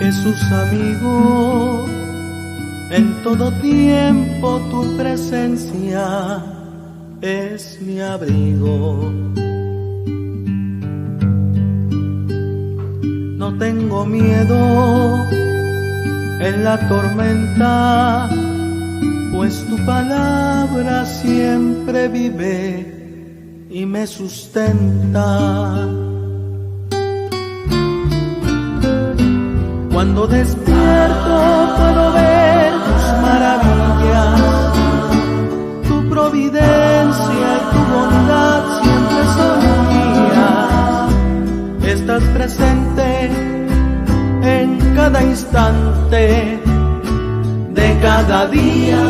Jesús amigo, en todo tiempo tu presencia es mi abrigo. No tengo miedo en la tormenta, pues tu palabra siempre vive y me sustenta. Cuando despierto puedo ver tus maravillas, tu providencia y tu bondad siempre son mías. Estás presente en cada instante de cada día.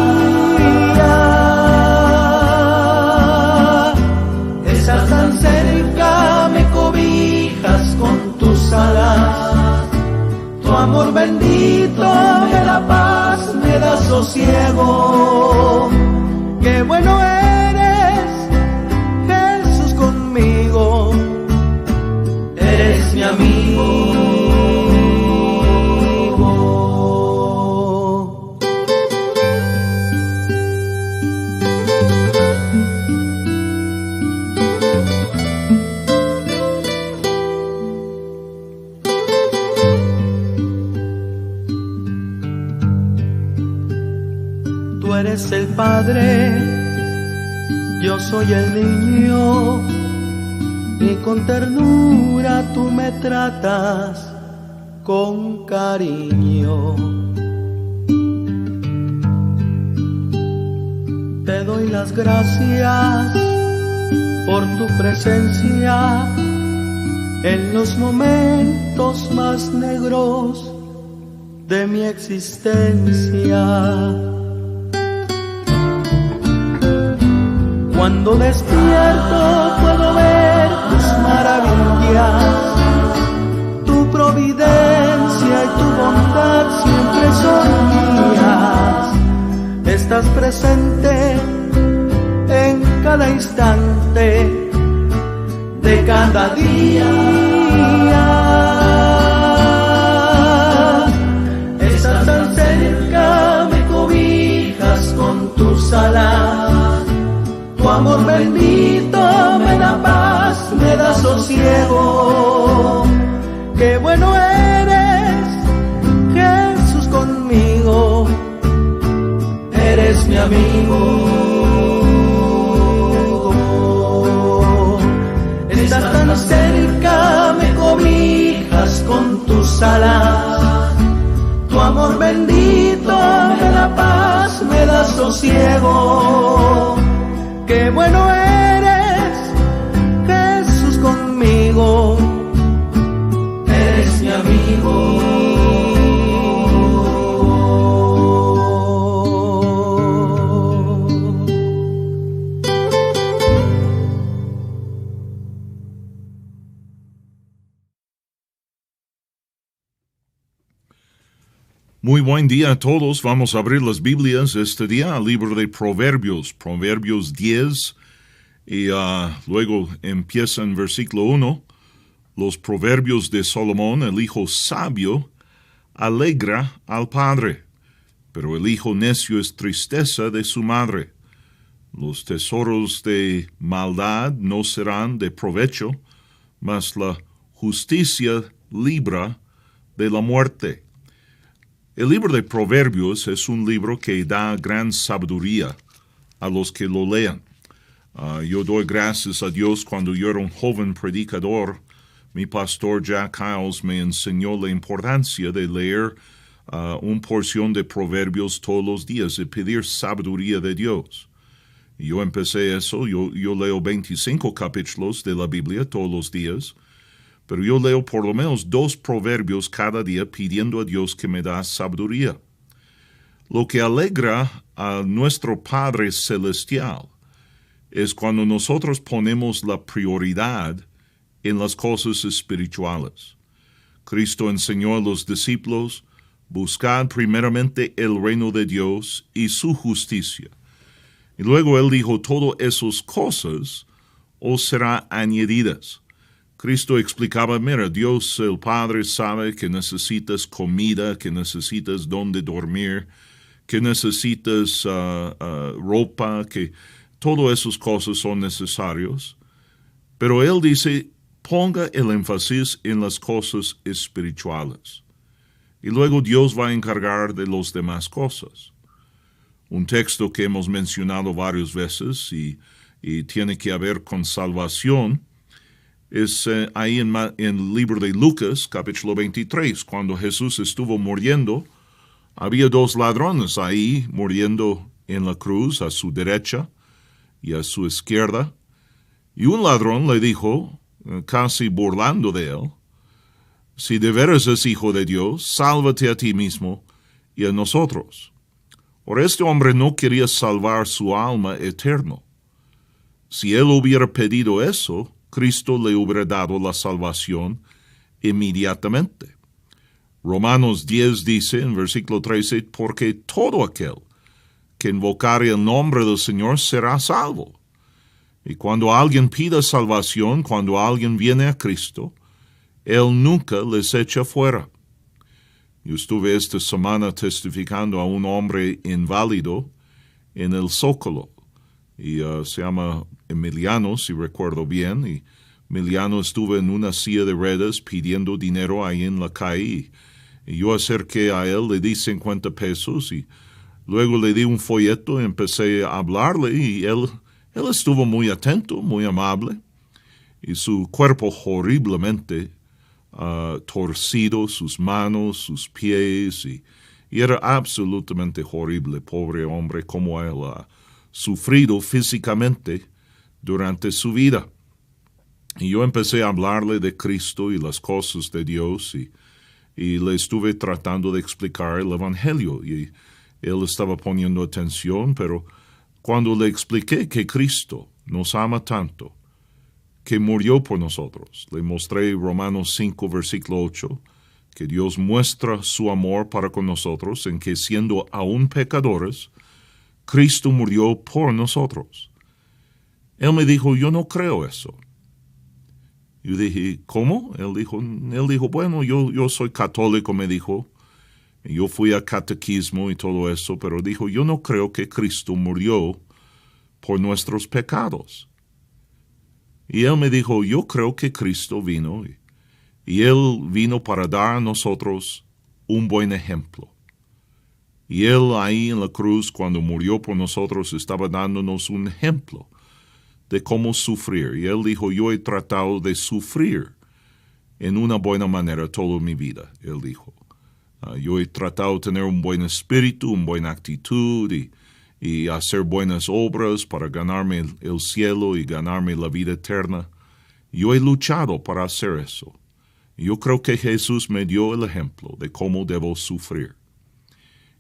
Estás tan cerca, me cobijas con tus alas. Tu amor bendito me da paz, me da sosiego. Qué bueno eres, Jesús conmigo, eres mi amigo. Tú eres el Padre, yo soy el niño, y con ternura tú me tratas con cariño. las gracias por tu presencia en los momentos más negros de mi existencia. Cuando despierto puedo ver tus maravillas, tu providencia y tu bondad siempre son mías. Estás presente en cada instante de cada día. Estás tan cerca, me cobijas con tus alas. Tu amor bendito me da paz, me da sosiego. Qué bueno eres, Jesús conmigo. Eres mi amigo. Estás tan cerca, me cobijas con tus alas. Tu amor bendito me da paz, me da sosiego. Qué bueno eres, Jesús conmigo. Eres mi amigo. Muy buen día a todos. Vamos a abrir las Biblias este día al libro de Proverbios, Proverbios 10, y luego empieza en versículo 1, los proverbios de Salomón: el hijo sabio alegra al padre, pero el hijo necio es tristeza de su madre. Los tesoros de maldad no serán de provecho, mas la justicia libra de la muerte. El libro de Proverbios es un libro que da gran sabiduría a los que lo lean. Yo doy gracias a Dios. Cuando yo era un joven predicador, mi pastor Jack Hiles me enseñó la importancia de leer una porción de Proverbios todos los días, de pedir sabiduría de Dios. Y yo empecé eso. Yo leo 25 capítulos de la Biblia todos los días, pero yo leo por lo menos 2 proverbios cada día pidiendo a Dios que me da sabiduría. Lo que alegra a nuestro Padre Celestial es cuando nosotros ponemos la prioridad en las cosas espirituales. Cristo enseñó a los discípulos: buscad primeramente el reino de Dios y su justicia. Y luego Él dijo: todas esas cosas os serán añadidas. Cristo explicaba: mira, Dios el Padre sabe que necesitas comida, que necesitas donde dormir, que necesitas ropa, que todas esas cosas son necesarias. Pero Él dice: ponga el énfasis en las cosas espirituales. Y luego Dios va a encargar de las demás cosas. Un texto que hemos mencionado varias veces y tiene que ver con salvación es ahí en el libro de Lucas, capítulo 23, cuando Jesús estuvo muriendo. Había 2 ladrones ahí muriendo en la cruz, a su derecha y a su izquierda. Y un ladrón le dijo, casi burlando de él: si de veras es hijo de Dios, sálvate a ti mismo y a nosotros. Ahora, este hombre no quería salvar su alma eterna. Si él hubiera pedido eso, Cristo le hubiera dado la salvación inmediatamente. Romanos 10 dice en versículo 13: porque todo aquel que invocare el nombre del Señor será salvo. Y cuando alguien pida salvación, cuando alguien viene a Cristo, Él nunca les echa fuera. Yo estuve esta semana testificando a un hombre inválido en el Zócalo. Y se llama Emiliano, si recuerdo bien. Y Emiliano estuvo en una silla de ruedas pidiendo dinero ahí en la calle. Y yo acerqué a él, le di 50 pesos y luego le di un folleto y empecé a hablarle. Y él estuvo muy atento, muy amable. Y su cuerpo horriblemente torcido, sus manos, sus pies. Y era absolutamente horrible, pobre hombre, como él sufrido físicamente durante su vida. Y yo empecé a hablarle de Cristo y las cosas de Dios y le estuve tratando de explicar el Evangelio y él estaba poniendo atención, pero cuando le expliqué que Cristo nos ama tanto, que murió por nosotros, le mostré Romanos 5, versículo 8, que Dios muestra su amor para con nosotros en que siendo aún pecadores, Cristo murió por nosotros. Él me dijo, yo no creo eso. Yo dije, ¿cómo? Él dijo, bueno, yo soy católico, me dijo. Yo fui a catequismo y todo eso, pero dijo, yo no creo que Cristo murió por nuestros pecados. Y él me dijo, yo creo que Cristo vino, y él vino para dar a nosotros un buen ejemplo. Y él ahí en la cruz, cuando murió por nosotros, estaba dándonos un ejemplo de cómo sufrir. Y él dijo, yo he tratado de sufrir en una buena manera toda mi vida, él dijo. Yo he tratado de tener un buen espíritu, una buena actitud y hacer buenas obras para ganarme el cielo y ganarme la vida eterna. Yo he luchado para hacer eso. Yo creo que Jesús me dio el ejemplo de cómo debo sufrir.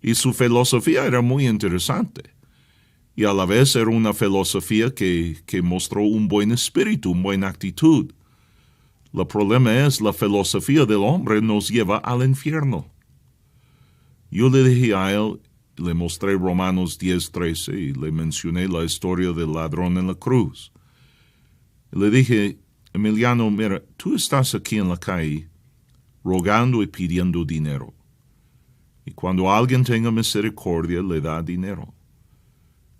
Y su filosofía era muy interesante. Y a la vez era una filosofía que mostró un buen espíritu, una buena actitud. El problema es la filosofía del hombre nos lleva al infierno. Yo le dije a él, le mostré Romanos 10:13 y le mencioné la historia del ladrón en la cruz. Le dije, Emiliano, mira, tú estás aquí en la calle rogando y pidiendo dinero. Y cuando alguien tenga misericordia, le da dinero.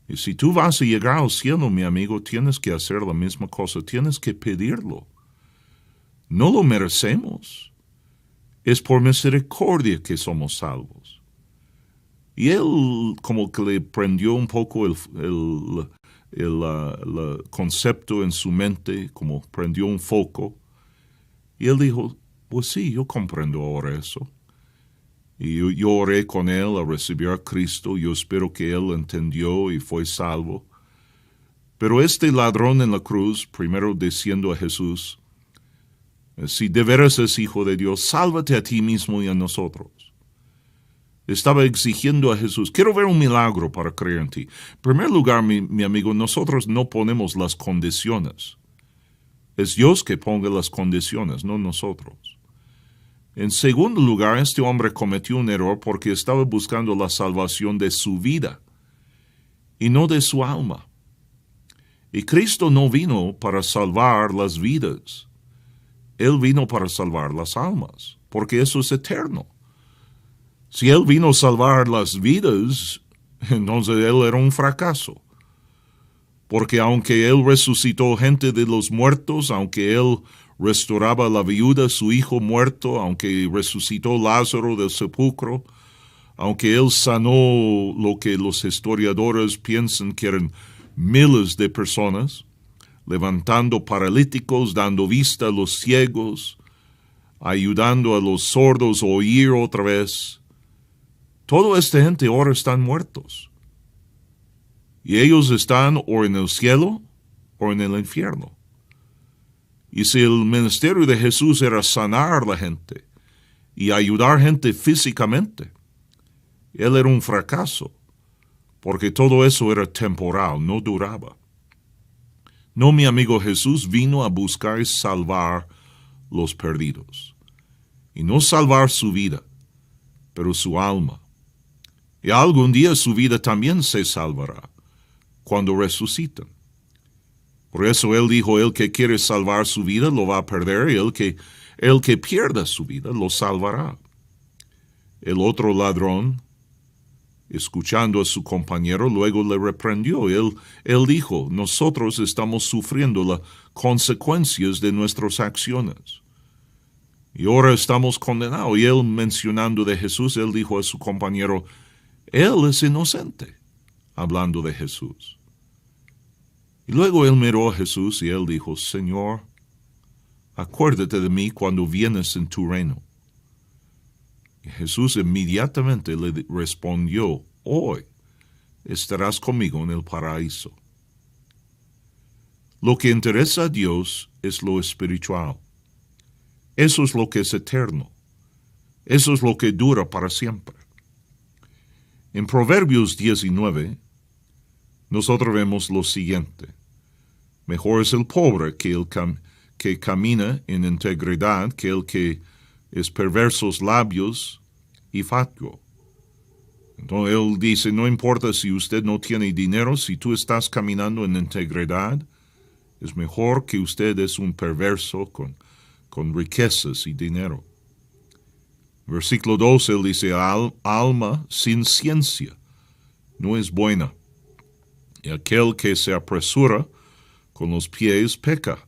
Y si tú vas a llegar al cielo, mi amigo, tienes que hacer la misma cosa, tienes que pedirlo. No lo merecemos. Es por misericordia que somos salvos. Y él como que le prendió un poco el concepto en su mente, como prendió un foco. Y él dijo, pues sí, yo comprendo ahora eso. Y yo oré con él a recibir a Cristo. Yo espero que él entendió y fue salvo. Pero este ladrón en la cruz, primero diciendo a Jesús, si de veras es hijo de Dios, sálvate a ti mismo y a nosotros. Estaba exigiendo a Jesús, quiero ver un milagro para creer en ti. En primer lugar, mi amigo, nosotros no ponemos las condiciones. Es Dios que ponga las condiciones, no nosotros. En segundo lugar, este hombre cometió un error porque estaba buscando la salvación de su vida y no de su alma. Y Cristo no vino para salvar las vidas. Él vino para salvar las almas, porque eso es eterno. Si Él vino a salvar las vidas, entonces Él era un fracaso. Porque aunque Él resucitó gente de los muertos, aunque Él restauraba a la viuda, su hijo muerto, aunque resucitó Lázaro del sepulcro, aunque Él sanó lo que los historiadores piensan que eran miles de personas, levantando paralíticos, dando vista a los ciegos, ayudando a los sordos a oír otra vez. Toda esta gente ahora están muertos. Y ellos están o en el cielo o en el infierno. Y si el ministerio de Jesús era sanar a la gente y ayudar a gente físicamente, Él era un fracaso, porque todo eso era temporal, no duraba. No, mi amigo, Jesús vino a buscar y salvar los perdidos. Y no salvar su vida, pero su alma. Y algún día su vida también se salvará, cuando resucitan. Por eso Él dijo, el que quiere salvar su vida lo va a perder, y el que pierda su vida lo salvará. El otro ladrón, escuchando a su compañero, luego le reprendió. Él dijo, nosotros estamos sufriendo las consecuencias de nuestras acciones. Y ahora estamos condenados. Y él, mencionando de Jesús, él dijo a su compañero, Él es inocente, hablando de Jesús. Y luego él miró a Jesús y él dijo, Señor, acuérdate de mí cuando vienes en tu reino. Y Jesús inmediatamente le respondió, hoy estarás conmigo en el paraíso. Lo que interesa a Dios es lo espiritual. Eso es lo que es eterno. Eso es lo que dura para siempre. En Proverbios 19, nosotros vemos lo siguiente. Mejor es el pobre que camina en integridad que el que es perversos labios y fatuo. Entonces él dice, no importa si usted no tiene dinero, si tú estás caminando en integridad, es mejor que usted es un perverso con riquezas y dinero. Versículo 12, él dice, alma sin ciencia no es buena, y aquel que se apresura con los pies peca.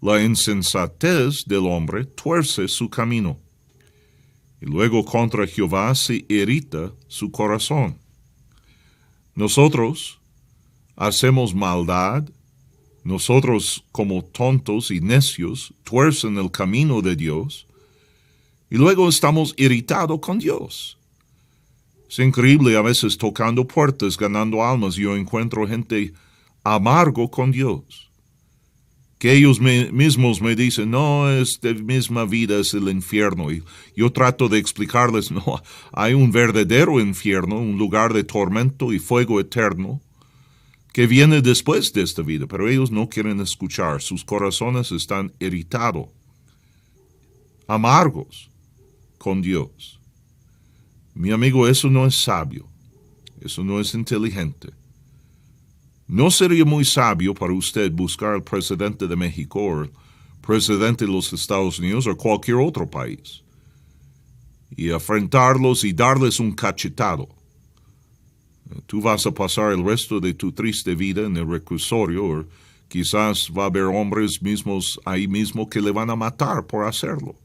La insensatez del hombre tuerce su camino, y luego contra Jehová se irrita su corazón. Nosotros hacemos maldad, nosotros como tontos y necios tuercen el camino de Dios, y luego estamos irritados con Dios. Es increíble, a veces tocando puertas, ganando almas, yo encuentro gente amargo con Dios. Que ellos mismos me dicen, no, esta misma vida es el infierno. Y yo trato de explicarles, no, hay un verdadero infierno, un lugar de tormento y fuego eterno, que viene después de esta vida, pero ellos no quieren escuchar. Sus corazones están irritados, amargos con Dios. Mi amigo, eso no es sabio, eso no es inteligente. No sería muy sabio para usted buscar al presidente de México o el presidente de los Estados Unidos o cualquier otro país y afrentarlos y darles un cachetado. Tú vas a pasar el resto de tu triste vida en el reclusorio o quizás va a haber hombres mismos ahí mismo que le van a matar por hacerlo.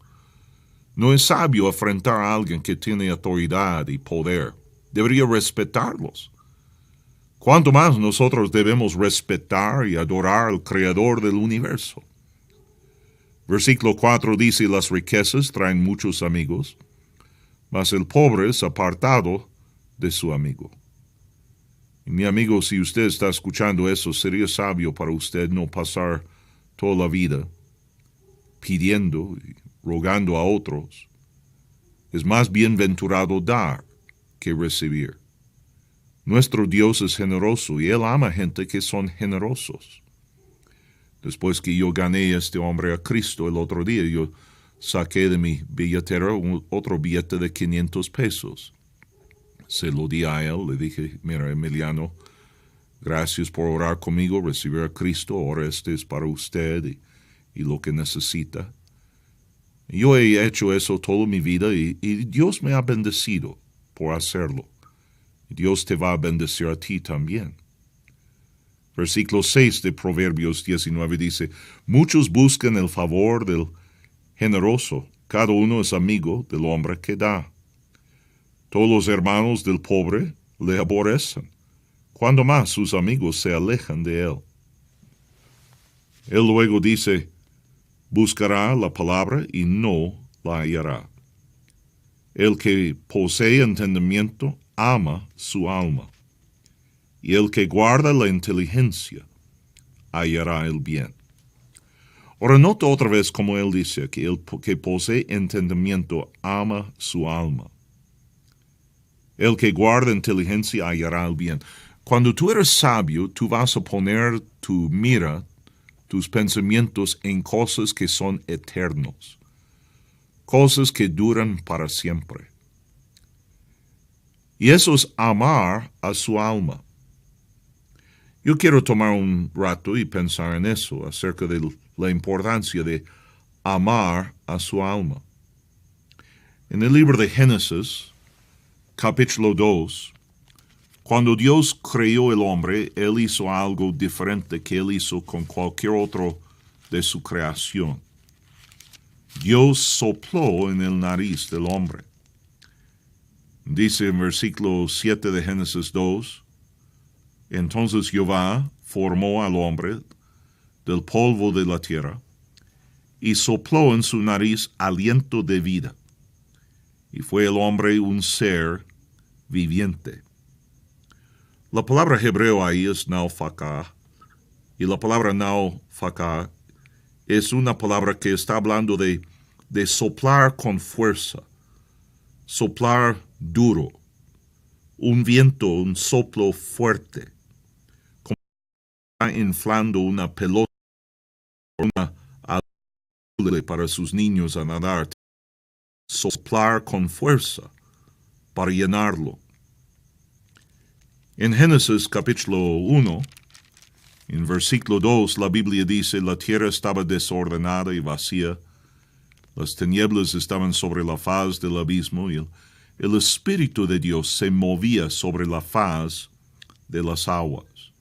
No es sabio afrentar a alguien que tiene autoridad y poder. Debería respetarlos. ¿Cuánto más nosotros debemos respetar y adorar al Creador del universo? Versículo 4 dice, las riquezas traen muchos amigos, mas el pobre es apartado de su amigo. Y mi amigo, si usted está escuchando eso, sería sabio para usted no pasar toda la vida pidiendo y rogando a otros. Es más bienaventurado dar que recibir. Nuestro Dios es generoso y Él ama gente que son generosos. Después que yo gané a este hombre a Cristo el otro día, yo saqué de mi billetera otro billete de 500 pesos. Se lo di a él, le dije, mira Emiliano, gracias por orar conmigo, recibir a Cristo, ahora este es para usted y lo que necesita. Yo he hecho eso toda mi vida y Dios me ha bendecido por hacerlo. Dios te va a bendecir a ti también. Versículo 6 de Proverbios 19 dice, muchos buscan el favor del generoso, cada uno es amigo del hombre que da. Todos los hermanos del pobre le aborrecen, cuando más sus amigos se alejan de él. Él luego dice, buscará la palabra y no la hallará. El que posee entendimiento ama su alma, y el que guarda la inteligencia hallará el bien. Ahora nota otra vez como él dice que el que posee entendimiento ama su alma. El que guarda inteligencia hallará el bien. Cuando tú eres sabio, tú vas a poner tu mira, tus pensamientos en cosas que son eternos, cosas que duran para siempre. Y eso es amar a su alma. Yo quiero tomar un rato y pensar en eso, acerca de la importancia de amar a su alma. En el libro de Génesis, capítulo 2, cuando Dios creó el hombre, Él hizo algo diferente que Él hizo con cualquier otro de su creación. Dios sopló en el nariz del hombre. Dice en versículo 7 de Génesis 2, entonces Jehová formó al hombre del polvo de la tierra y sopló en su nariz aliento de vida. Y fue el hombre un ser viviente. La palabra hebreo ahí es naufaka, y la palabra naufaka es una palabra que está hablando de soplar con fuerza, soplar duro, un viento, un soplo fuerte, como está inflando una pelota, una aludre para sus niños a nadar, soplar con fuerza para llenarlo. En Génesis capítulo 1, en versículo 2, la Biblia dice, la tierra estaba desordenada y vacía, las tinieblas estaban sobre la faz del abismo, y el Espíritu de Dios se movía sobre la faz de las aguas.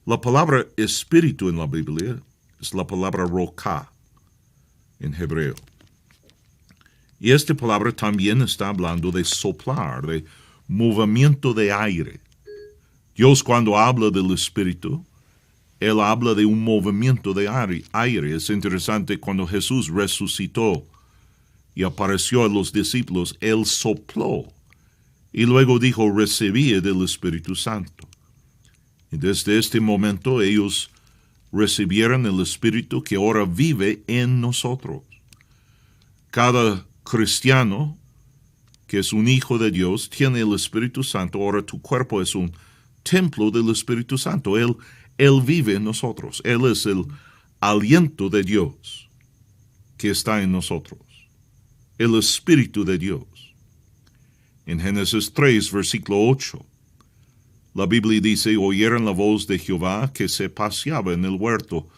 La palabra espíritu en la Biblia es la palabra roca en hebreo. Y esta palabra también está hablando de soplar, de movimiento de aire. Dios, cuando habla del Espíritu, Él habla de un movimiento de aire. Es interesante, cuando Jesús resucitó y apareció a los discípulos, Él sopló y luego dijo, recibí del Espíritu Santo. Y desde este momento ellos recibieron el Espíritu que ahora vive en nosotros. Cada cristiano que es un hijo de Dios tiene el Espíritu Santo. Ahora tu cuerpo es un templo del Espíritu Santo. Él vive en nosotros. Él es el aliento de Dios que está en nosotros. El Espíritu de Dios. En Génesis 3, versículo 8, la Biblia dice, oyeron la voz de Jehová que se paseaba en el huerto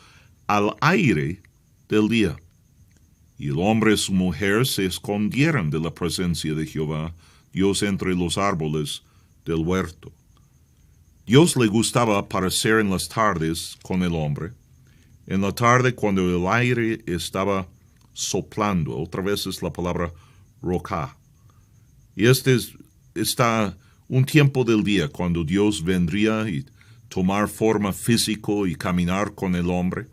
al aire del día. Y el hombre y su mujer se escondieron de la presencia de Jehová, Dios entre los árboles del huerto. Dios le gustaba aparecer en las tardes con el hombre. En la tarde, cuando el aire estaba soplando, otra vez es la palabra roca. Y está un tiempo del día cuando Dios vendría y tomar forma físico y caminar con el hombre.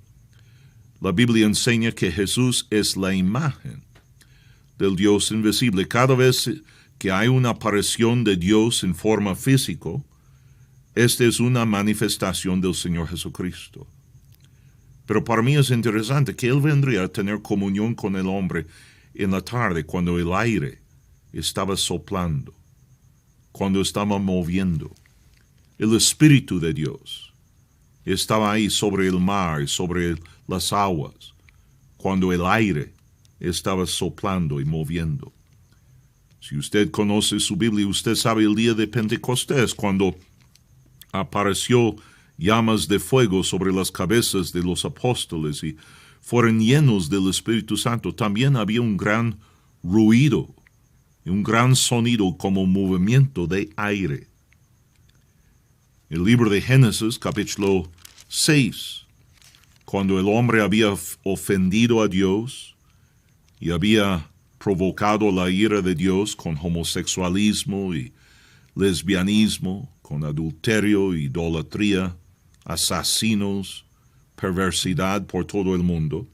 La Biblia enseña que Jesús es la imagen del Dios invisible. Cada vez que hay una aparición de Dios en forma física, esta es una manifestación del Señor Jesucristo. Pero para mí es interesante que Él vendría a tener comunión con el hombre en la tarde, cuando el aire estaba soplando, cuando estaba moviendo. El Espíritu de Dios estaba ahí sobre el mar y sobre las aguas, cuando el aire estaba soplando y moviendo. Si usted conoce su Biblia, usted sabe el día de Pentecostés, cuando apareció llamas de fuego sobre las cabezas de los apóstoles y fueron llenos del Espíritu Santo. También había un gran ruido y un gran sonido como movimiento de aire. El libro de Génesis, capítulo 6, cuando el hombre había ofendido a Dios y había provocado la ira de Dios con homosexualismo y lesbianismo, con adulterio, idolatría, asesinos, perversidad por todo el mundo.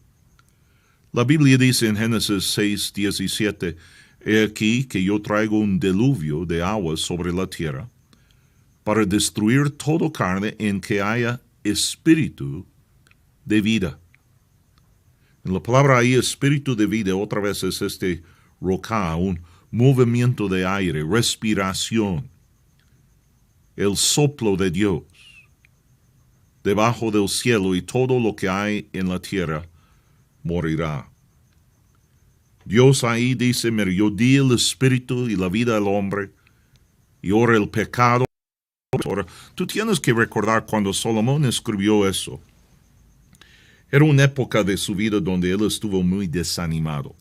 La Biblia dice en Génesis 6, 17, he aquí que yo traigo un diluvio de aguas sobre la tierra, para destruir toda carne en que haya espíritu de vida. En la palabra ahí, espíritu de vida, otra vez es roca, un movimiento de aire, respiración, el soplo de Dios debajo del cielo, y todo lo que hay en la tierra morirá. Dios ahí dice, mira, yo di el espíritu y la vida al hombre, y ahora el pecado. Ahora, tú tienes que recordar cuando Salomón escribió eso. Era una época de su vida donde él estuvo muy desanimado.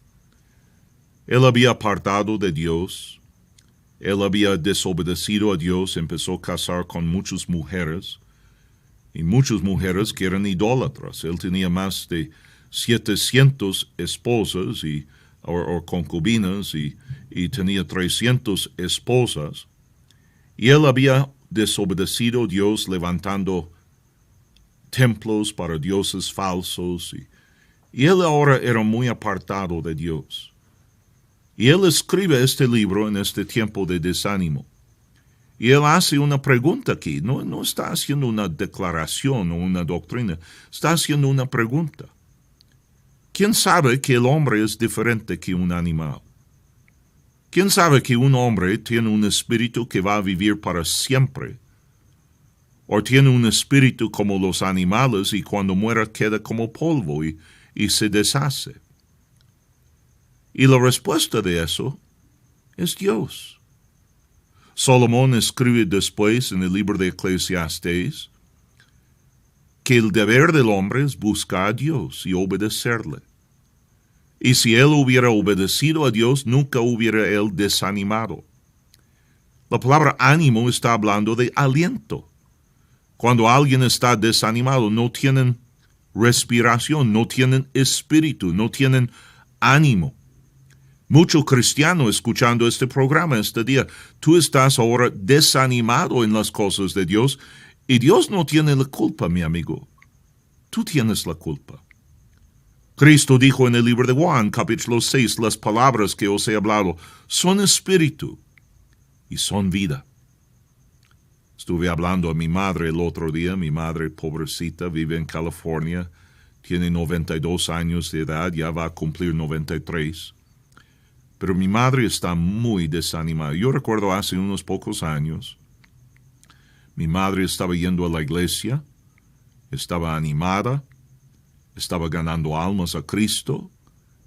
Él había apartado de Dios. Él había desobedecido a Dios, empezó a casar con muchas mujeres, y muchas mujeres que eran idólatras. Él tenía más de 700 esposas o concubinas, y tenía 300 esposas. Y él había desobedecido a Dios, levantando templos para dioses falsos, y él ahora era muy apartado de Dios. Y él escribe este libro en este tiempo de desánimo. Y él hace una pregunta aquí. No está haciendo una declaración o una doctrina. Está haciendo una pregunta. ¿Quién sabe que el hombre es diferente que un animal? ¿Quién sabe que un hombre tiene un espíritu que va a vivir para siempre? ¿O tiene un espíritu como los animales y cuando muera queda como polvo y se deshace? Y la respuesta de eso es Dios. Salomón escribe después en el libro de Eclesiastés que el deber del hombre es buscar a Dios y obedecerle. Y si él hubiera obedecido a Dios, nunca hubiera él desanimado. La palabra ánimo está hablando de aliento. Cuando alguien está desanimado, no tienen respiración, no tienen espíritu, no tienen ánimo. Mucho cristiano escuchando este programa este día, tú estás ahora desanimado en las cosas de Dios y Dios no tiene la culpa, mi amigo. Tú tienes la culpa. Cristo dijo en el libro de Juan, capítulo 6, las palabras que os he hablado son espíritu y son vida. Estuve hablando a mi madre el otro día. Mi madre, pobrecita, vive en California, tiene 92 años de edad, ya va a cumplir 93. Pero mi madre está muy desanimada. Yo recuerdo hace unos pocos años, mi madre estaba yendo a la iglesia, estaba animada, estaba ganando almas a Cristo,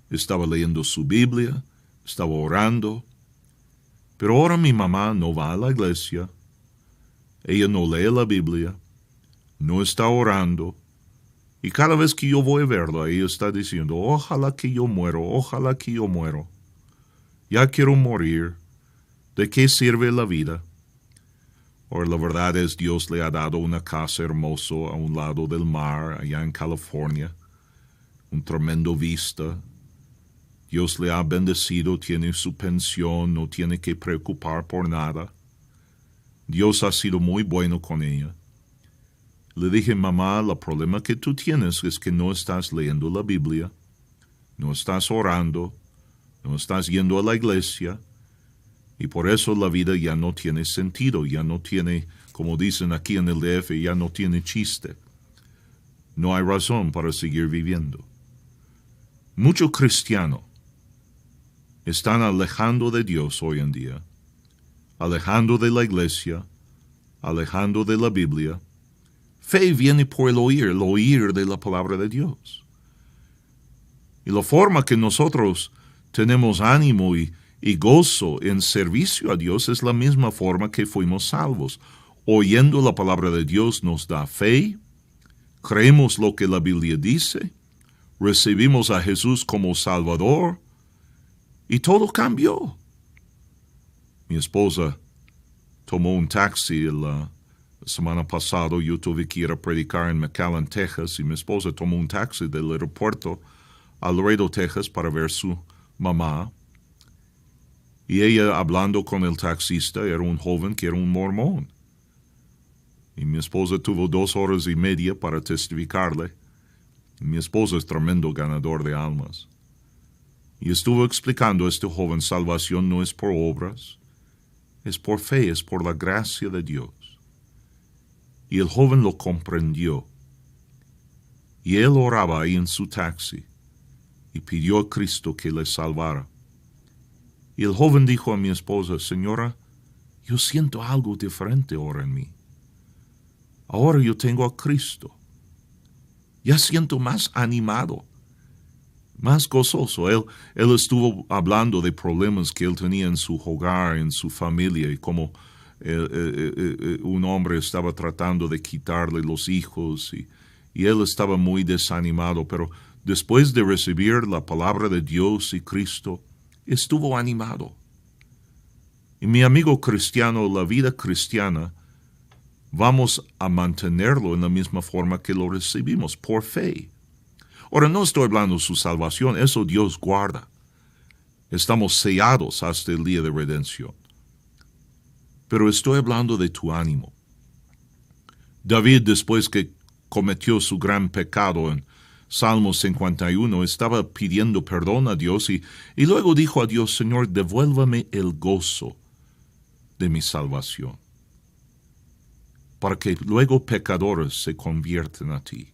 estaba leyendo su Biblia, estaba orando. Pero ahora mi mamá no va a la iglesia, ella no lee la Biblia, no está orando, y cada vez que yo voy a verla, ella está diciendo, ojalá que yo muero, ojalá que yo muero. Ya quiero morir. ¿De qué sirve la vida? Ahora la verdad es Dios le ha dado una casa hermosa a un lado del mar, allá en California, un tremendo vista. Dios le ha bendecido, tiene su pensión, no tiene que preocupar por nada. Dios ha sido muy bueno con ella. Le dije, mamá, el problema que tú tienes es que no estás leyendo la Biblia, no estás orando, no estás yendo a la iglesia, y por eso la vida ya no tiene sentido, ya no tiene, como dicen aquí en el DF, ya no tiene chiste. No hay razón para seguir viviendo. Muchos cristianos están alejando de Dios hoy en día, alejando de la iglesia, alejando de la Biblia. Fe viene por el oír de la palabra de Dios. Y la forma que nosotros tenemos ánimo y gozo en servicio a Dios es la misma forma que fuimos salvos. Oyendo la palabra de Dios nos da fe, creemos lo que la Biblia dice, recibimos a Jesús como Salvador y todo cambió. Mi esposa tomó un taxi la semana pasada. Yo tuve que ir a predicar en McAllen, Texas, y mi esposa tomó un taxi del aeropuerto a Laredo, Texas, para ver su mamá. Y ella, hablando con el taxista, era un joven que era un mormón. Y mi esposa tuvo 2 horas y media para testificarle. Y mi esposa es tremendo ganador de almas. Y estuvo explicando a este joven, salvación no es por obras, es por fe, es por la gracia de Dios. Y el joven lo comprendió. Y él oraba ahí en su taxi y pidió a Cristo que le salvara. Y el joven dijo a mi esposa, señora, yo siento algo diferente ahora en mí. Ahora yo tengo a Cristo. Ya siento más animado, más gozoso. Él estuvo hablando de problemas que él tenía en su hogar, en su familia, y cómo un hombre estaba tratando de quitarle los hijos, y él estaba muy desanimado, pero después de recibir la palabra de Dios y Cristo, estuvo animado. Y mi amigo cristiano, la vida cristiana, vamos a mantenerlo en la misma forma que lo recibimos, por fe. Ahora, no estoy hablando de su salvación, eso Dios guarda. Estamos sellados hasta el día de redención. Pero estoy hablando de tu ánimo. David, después que cometió su gran pecado en Salmo 51, estaba pidiendo perdón a Dios y luego dijo a Dios, Señor, devuélvame el gozo de mi salvación. para que luego pecadores se conviertan a ti.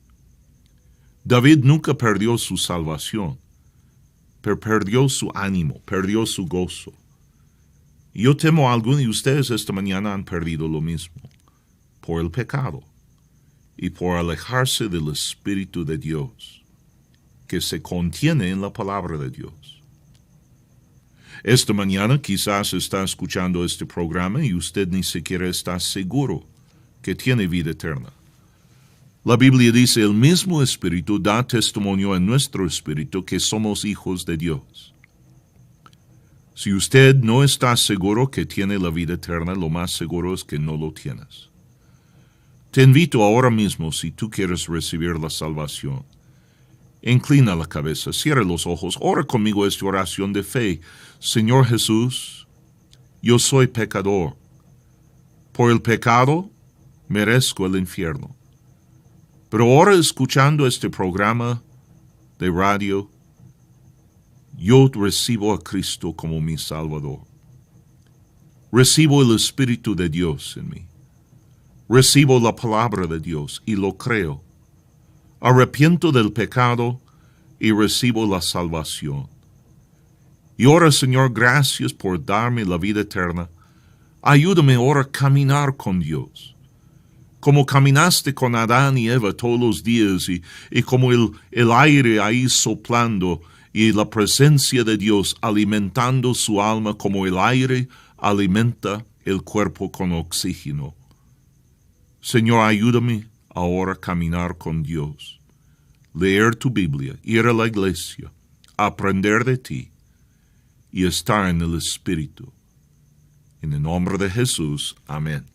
David nunca perdió su salvación, pero perdió su ánimo, perdió su gozo. Yo temo a algunos de ustedes esta mañana han perdido lo mismo, por el pecado y por alejarse del Espíritu de Dios, que se contiene en la palabra de Dios. Esta mañana quizás está escuchando este programa y usted ni siquiera está seguro que tiene vida eterna. La Biblia dice, el mismo Espíritu da testimonio en nuestro espíritu que somos hijos de Dios. Si usted no está seguro que tiene la vida eterna, lo más seguro es que no lo tienes. Te invito ahora mismo, si tú quieres recibir la salvación, inclina la cabeza, cierra los ojos, ora conmigo esta oración de fe. Señor Jesús, yo soy pecador. Por el pecado merezco el infierno. Pero ahora, escuchando este programa de radio, yo recibo a Cristo como mi Salvador. Recibo el Espíritu de Dios en mí. Recibo la palabra de Dios y lo creo. Arrepiento del pecado y recibo la salvación. Y ahora, Señor, gracias por darme la vida eterna. Ayúdame ahora a caminar con Dios. Como caminaste con Adán y Eva todos los días y como el aire ahí soplando y la presencia de Dios alimentando su alma como el aire alimenta el cuerpo con oxígeno. Señor, ayúdame ahora a caminar con Dios, leer tu Biblia, ir a la iglesia, aprender de ti y estar en el Espíritu. En el nombre de Jesús, amén.